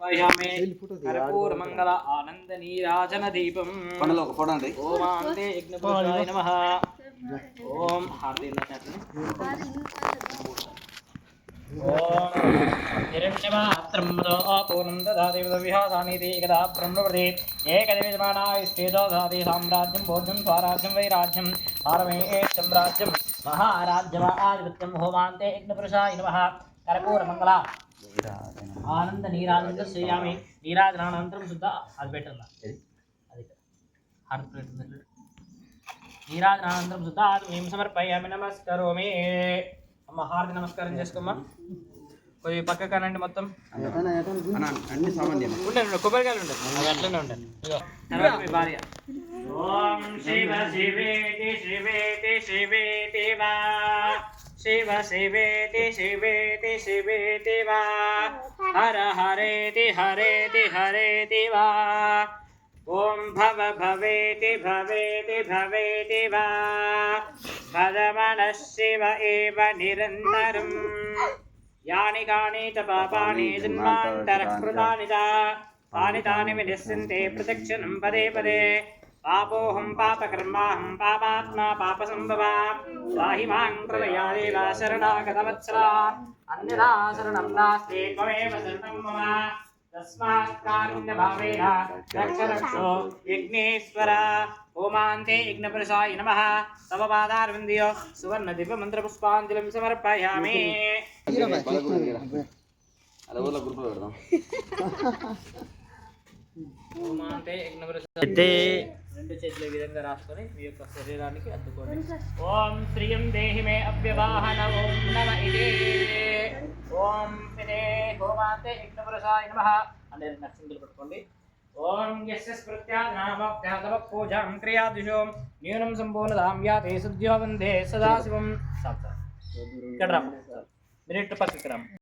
సమర్పయామి కర్పూర మంగళ ఆనంద నీరాజన దీపం ఓమాంతే యజ్ఞపురుషాయ నమః ఓం హారతి ఓం నిరంశమాత్రం పూర్ణం దదాతి విహాసానితి ఏకదా బ్రహ్మవృతి ఏకదేవిజమానాయుష్ఠేదో దదాతి సామ్రాజ్యం భోజ్యం స్వరాజ్యం వైరాజ్యం పారమేష్టం రాజ్యం మహారాజ్యమాధిపత్యం హోమాంతే యజ్ఞపురుషాయ నమః కర్పూర మంగళ ఆనంద నీరాజన శ్రేయామి నీరాజనానంతరం శుద్ధ అది పెట్టండి అది హారతి పెట్టండి నీరాజనానంతరం శుద్ధ మేము సమర్పయామి నమస్కరోమి అమ్మ హారతి నమస్కారం చేసుకోమ్మా కొద్దిగా పక్క కానండి మొత్తం ఉండండి కొబ్బరికాయలు ఉండండి అవి అట్లనే ఉండండి తర్వాత మీ భార్య ఓం శివ శివేతి శివేతి శివేతి వా శివ శివేతి శివేతి శివేతి వా హర హరేతి హరేతి హరేతి వా ఓం భవ భవేతి భవేతి భవేతి వా భదమనః శివ ఏవ నిరంతరం యాని కాని చ పాపాని జన్మాంతరః కృతాని చ తాని తాని వినిశ్యంతే ప్రదక్షిణం పదే పదే పాపోహం పాపకర్మాహం పాపాత్మా పాపసంభవా పాహి మాం కృపయా దేవ శరణాగతవత్సలా అన్యథా శరణం నాస్తి త్వమేవ శరణం మమ తస్మాత్ కారుణ్యభావేన రక్ష రక్షో యజ్ఞేశ్వర ఓమాంతే యజ్ఞపురుషాయ నమః తవ పాదారవిందయో సువర్ణ దివ్య మంత్ర పుష్పాంజలిం సమర్పయామి ఓమాంతే యజ్ఞపురుషాయ రెండు చేతుల విధంగా రాసుకొని మీ యొక్క శరీరానికి అద్దుకోండి ఓం శ్రీయం దేహి మే అవ్యవాహన ఓం నమ ఇదే ఓం పితే ఓమాంతే యజ్ఞపురుషాయ నమః అనే నక్షత్రాలు పట్టుకోండి ఓం యస్య స్మృత్యానామభ్యాతవ పూజాం క్రియాదిశో న్యూనం సంపూర్ణదాం యాతే సద్యో వందే సదాశివం ఇక్కడ రా మినిట్ పక్కకి రా